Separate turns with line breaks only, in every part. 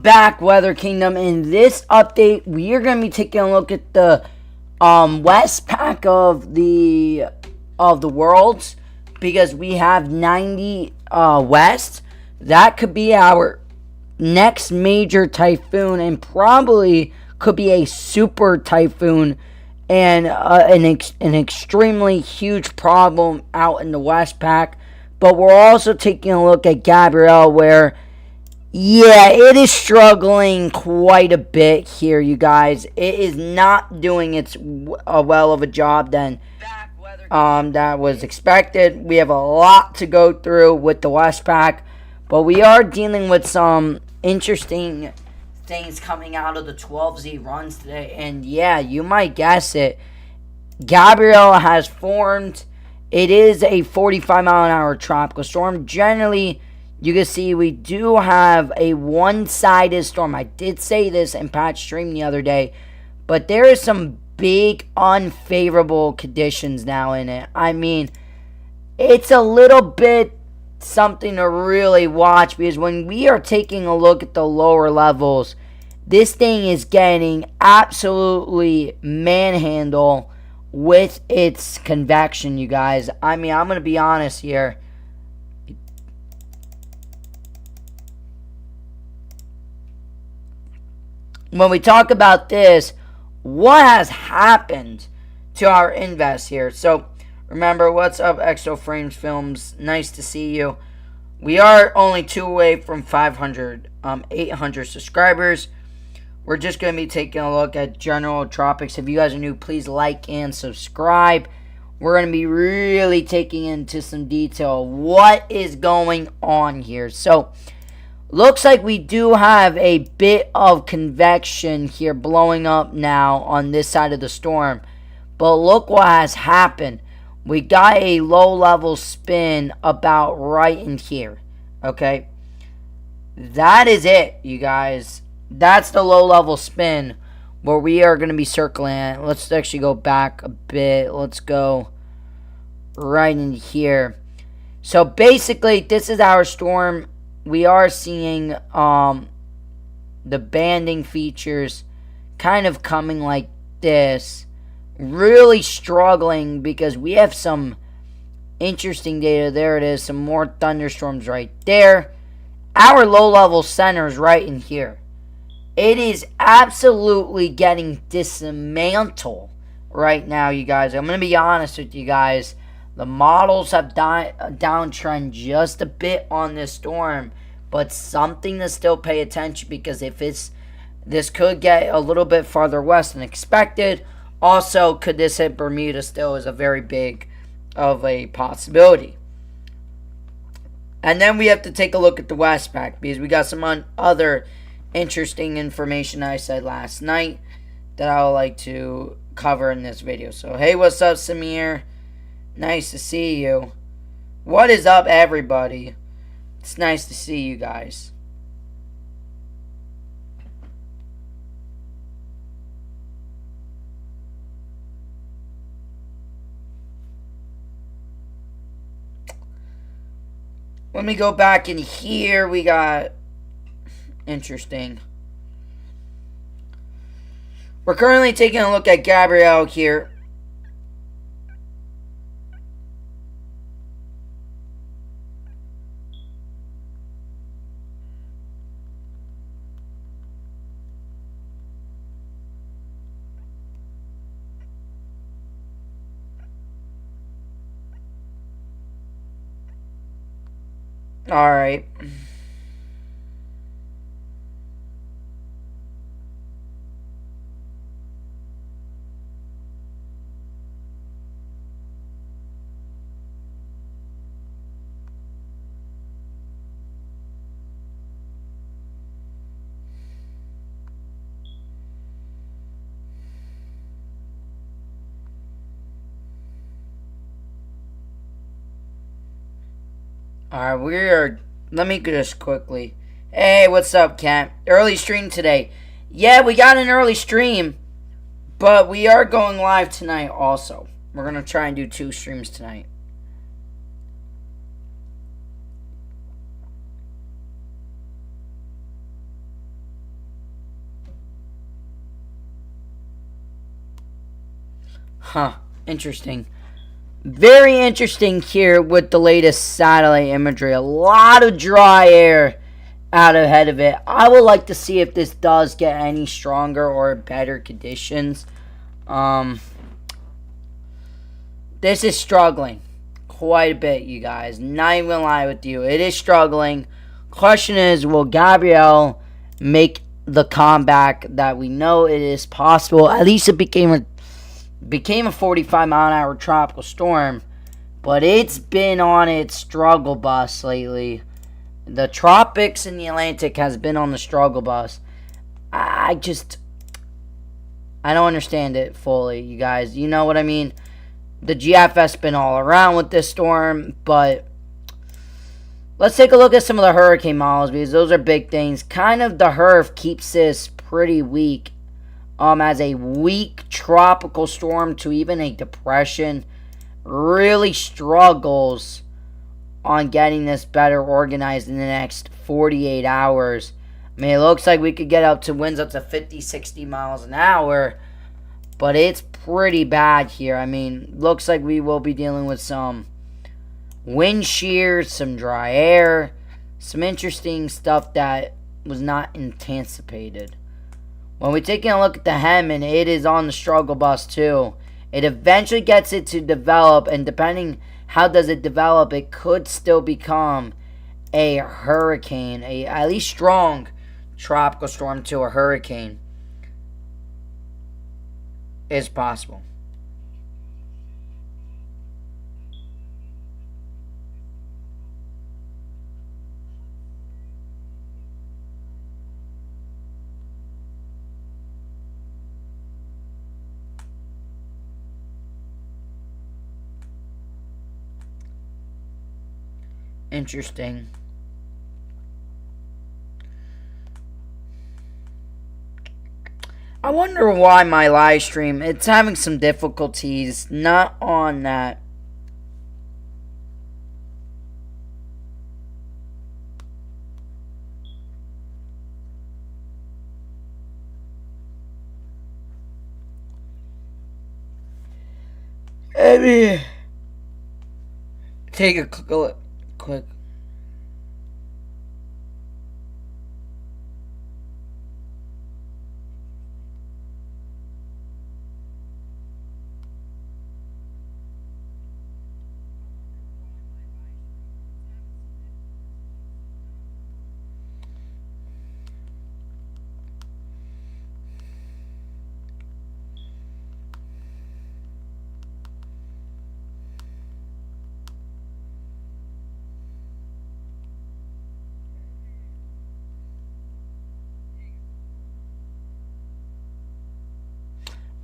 Back, Weather Kingdom. In this update, we are going to be taking a look at the west pack of the worlds, because we have 90 west. That could be our next major typhoon, and probably could be a super typhoon, and an extremely huge problem out in the west pack. But we're also taking a look at Gabrielle, where it is struggling quite a bit here, you guys. It is not doing its well of a job than that was expected. We have a lot to go through with the West Pack, but we are dealing with some interesting things coming out of the 12Z runs today. And yeah, you might guess it, Gabrielle has formed. It is a 45-mile-an-hour tropical storm. Generally, you can see we do have a one-sided storm. I did say this in Pat's stream the other day, but there is some big unfavorable conditions now in it. I mean, it's a little bit something to really watch, because when we are taking a look at the lower levels, this thing is getting absolutely manhandled with its convection, you guys. I mean, I'm going to be honest here. When we talk about this, what has happened to our invest here? So, remember, what's up, Exo Frames Films? Nice to see you. We are only 2 away from 800 subscribers. We're just going to be taking a look at general tropics. If you guys are new, please like and subscribe. We're going to be really taking into some detail what is going on here. So, looks like we do have a bit of convection here blowing up now on this side of the storm. But look what has happened. We got a low-level spin about right in here. Okay? That is it, you guys. That's the low-level spin where we are going to be circling at. Let's actually go back a bit. Let's go right in here. So basically, this is our storm. We are seeing the banding features kind of coming like this. Really struggling because we have some interesting data. There it is. Some more thunderstorms right there. Our low-level center is right in here. It is absolutely getting dismantled right now, you guys. I'm going to be honest with you guys. The models have downtrend just a bit on this storm, but something to still pay attention, because if this could get a little bit farther west than expected. Also, could this hit Bermuda still is a very big of a possibility. And then we have to take a look at the West Pack, because we got some other interesting information I said last night that I would like to cover in this video. So, hey, what's up, Samir? Nice to see you. What is up, everybody? It's nice to see you guys. Let me go back in here. We got interesting. We're currently taking a look at Gabrielle here. All right. Alright, let me just quickly. Hey, what's up, Cat? Early stream today. Yeah, we got an early stream, but we are going live tonight also. We're going to try and do 2 streams tonight. Huh. Interesting. Very interesting here with the latest satellite imagery. A lot of dry air out ahead of it. I would like to see if this does get any stronger or better conditions. This is struggling quite a bit, you guys. Not even gonna lie with you. It is struggling. Question is, will Gabrielle make the comeback that we know it is possible? At least it became a 45-mile-an-hour tropical storm, but it's been on its struggle bus lately. The tropics and the Atlantic has been on the struggle bus. I don't understand it fully, you guys. You know what I mean? The GFS been all around with this storm, but let's take a look at some of the hurricane models, because those are big things. Kind of the HURF keeps this pretty weak. As a weak tropical storm to even a depression. Really struggles on getting this better organized in the next 48 hours. I mean, it looks like we could get up to winds up to 50, 60 miles an hour. But it's pretty bad here. I mean, looks like we will be dealing with some wind shears, some dry air, some interesting stuff that was not anticipated. When we're taking a look at the Hemin, it is on the struggle bus too. It eventually gets it to develop, and depending how does it develop, it could still become a hurricane, a at least strong tropical storm to a hurricane is possible. Interesting. I wonder why my live stream, it's having some difficulties. Not on that. Let me take a quick.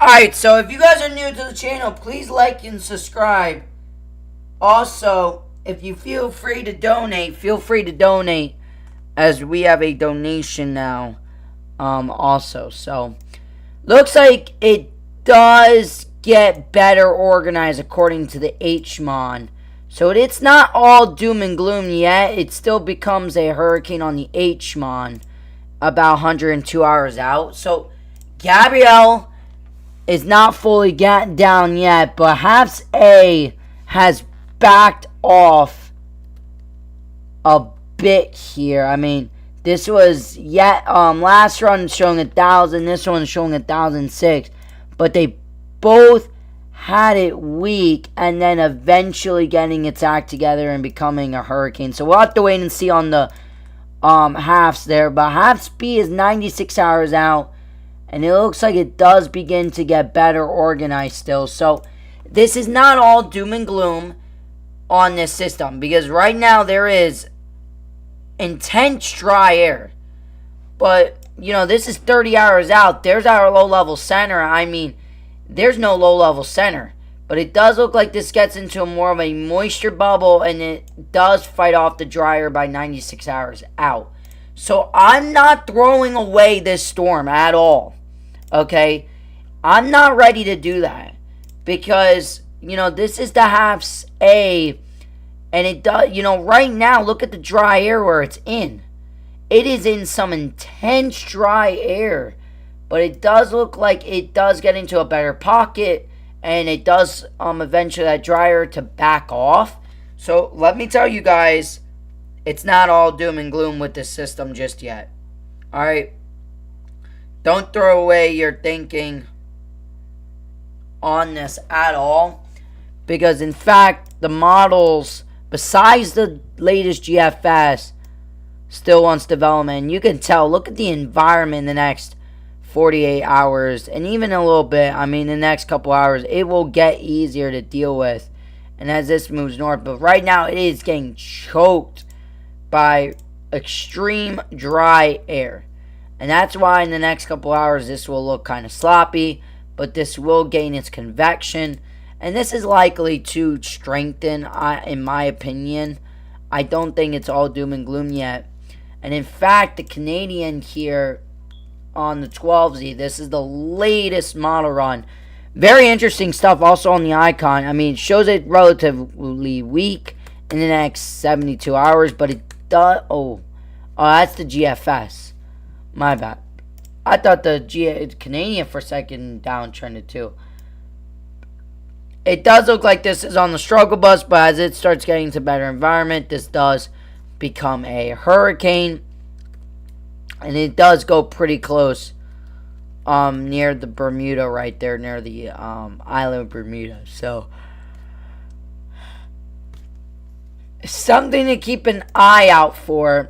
Alright, so if you guys are new to the channel, please like and subscribe. Also, if you feel free to donate, as we have a donation now. Also, so looks like it does get better organized according to the HMON. So it's not all doom and gloom yet. It still becomes a hurricane on the HMON about 102 hours out. So Gabrielle is not fully gotten down yet, but HAFS A has backed off a bit here. I mean, this was last run showing 1,000, this one showing 1,006, but they both had it weak and then eventually getting its act together and becoming a hurricane. So we'll have to wait and see on the HAFS there, but HAFS B is 96 hours out. And it looks like it does begin to get better organized still. So this is not all doom and gloom on this system. Because right now there is intense dry air. But, you know, this is 30 hours out. There's our low-level center. I mean, there's no low-level center. But it does look like this gets into more of a moisture bubble. And it does fight off the dry air by 96 hours out. So I'm not throwing away this storm at all. Okay? I'm not ready to do that. Because, you know, this is the HAFS A. And it does, you know, right now, look at the dry air where it's in. It is in some intense dry air. But it does look like it does get into a better pocket. and it does eventually that dryer to back off. So let me tell you guys, it's not all doom and gloom with this system just yet. Alright? Don't throw away your thinking on this at all. Because in fact, the models, besides the latest GFS, still wants development. And you can tell, look at the environment in the next 48 hours. And even a little bit, I mean, the next couple hours, it will get easier to deal with. And as this moves north. But right now, it is getting choked by extreme dry air. And that's why in the next couple hours, this will look kind of sloppy. But this will gain its convection. And this is likely to strengthen, in my opinion. I don't think it's all doom and gloom yet. And in fact, the Canadian here on the 12Z, this is the latest model run. Very interesting stuff also on the icon. I mean, it shows it relatively weak in the next 72 hours. But it does... Oh, that's the GFS. My bad. I thought the Canadian for a second downtrended too. It does look like this is on the struggle bus, but as it starts getting to better environment, this does become a hurricane. And it does go pretty close near the Bermuda right there, near the island of Bermuda. So, something to keep an eye out for.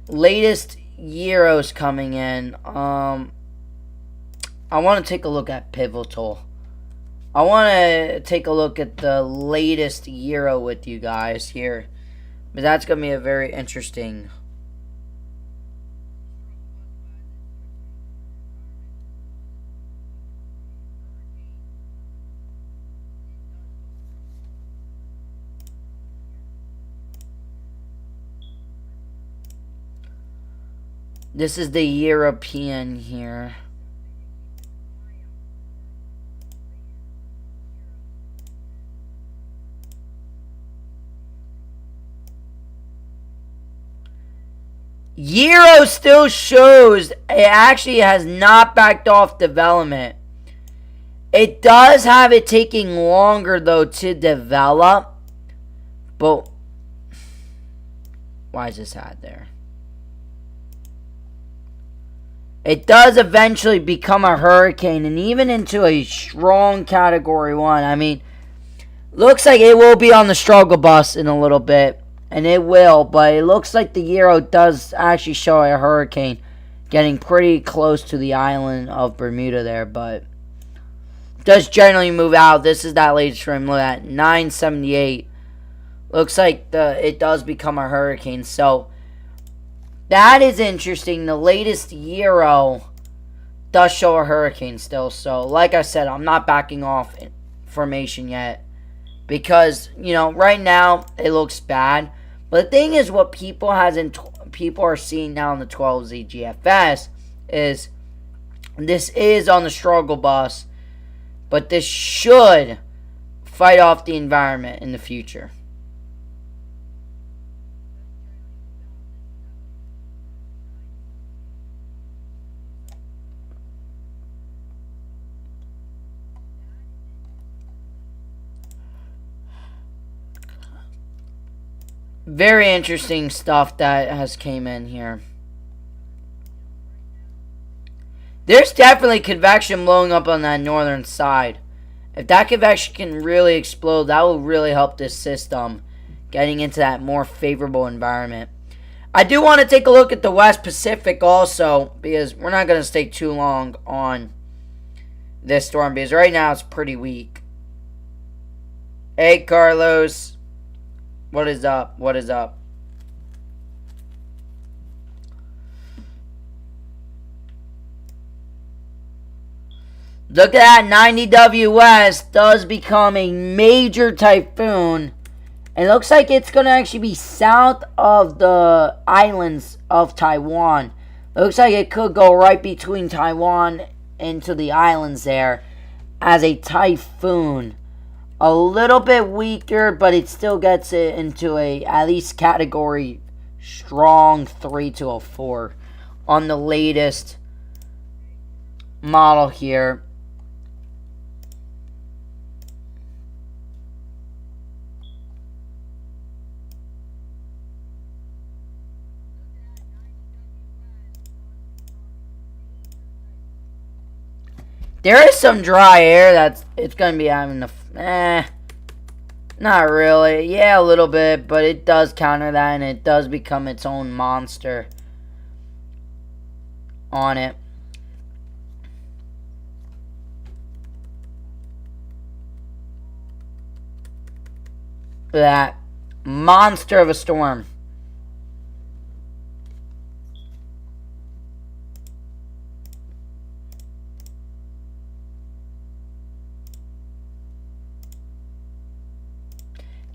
Latest Euros coming in. I want to take a look at Pivotal. I want to take a look at the latest Euro with you guys here. But that's going to be a very interesting... This is the European here. Euro still shows it actually has not backed off development. It does have it taking longer though to develop. But why is this ad there? It does eventually become a hurricane and even into a strong category 1. I mean, looks like it will be on the struggle bus in a little bit. And it will, but it looks like the Euro does actually show a hurricane getting pretty close to the island of Bermuda there, but does generally move out. This is that latest frame. Look at 978. Looks like it does become a hurricane. So that is interesting. The latest Euro does show a hurricane still. So like I said, I'm not backing off formation yet because, you know, right now it looks bad. But the thing is, what people are seeing now in the 12Z GFS is this is on the struggle bus, but this should fight off the environment in the future. Very interesting stuff that has came in here. There's definitely convection blowing up on that northern side. If that convection can really explode, that will really help this system getting into that more favorable environment. I do want to take a look at the West Pacific also, because we're not going to stay too long on this storm, because right now it's pretty weak. Hey, Carlos. What is up? What is up? Look at that. 90W West does become a major typhoon. And it looks like it's going to actually be south of the islands of Taiwan. It looks like it could go right between Taiwan into the islands there as a typhoon. A little bit weaker, but it still gets it into a at least category strong 3 to a 4 on the latest model here. There is some dry air that's it's gonna be having the not really. Yeah, a little bit, but it does counter that, and it does become its own monster on it. That monster of a storm.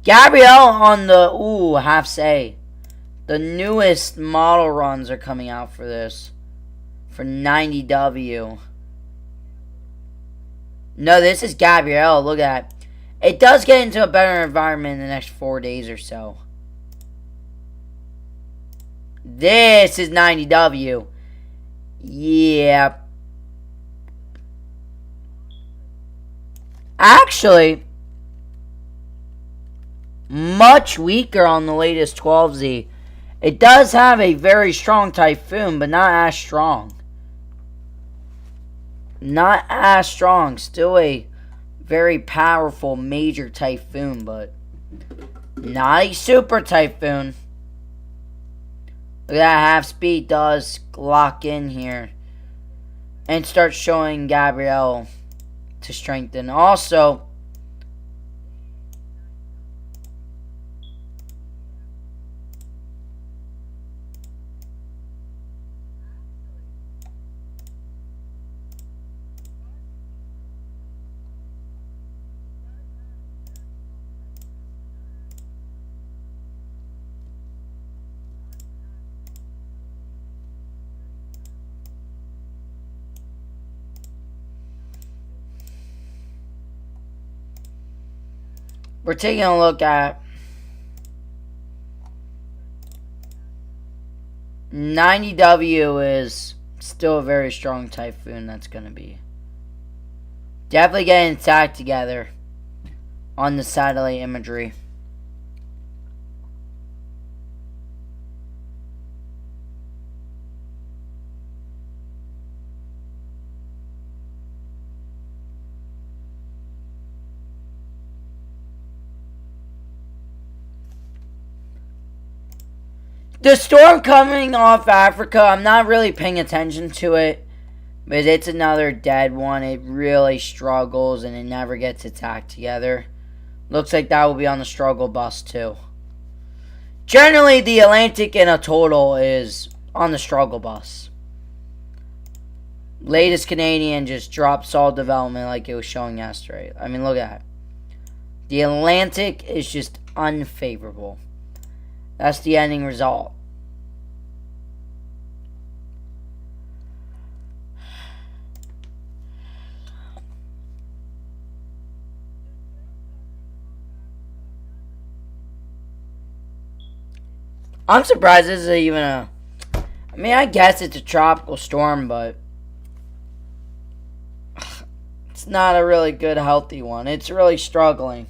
Gabrielle on the half say. The newest model runs are coming out for this. For 90W. No, this is Gabrielle. Look at it. It does get into a better environment in the next 4 days or so. This is 90W. Yeah. Actually, much weaker on the latest 12Z. It does have a very strong typhoon, but not as strong. Not as strong. Still a very powerful major typhoon, but not a super typhoon. Look at that, half speed does lock in here and start showing Gabrielle to strengthen. Also, we're taking a look at 90W is still a very strong typhoon. That's going to be definitely getting attacked together on the satellite imagery. The storm coming off Africa, I'm not really paying attention to it, but it's another dead one. It really struggles and it never gets attacked together. Looks like that will be on the struggle bus too. Generally, the Atlantic in a total is on the struggle bus. Latest Canadian just drops all development like it was showing yesterday. I mean, look at that. The Atlantic is just unfavorable. That's the ending result. I'm surprised this is even a... I mean, I guess it's a tropical storm, but... it's not a really good, healthy one. It's really struggling.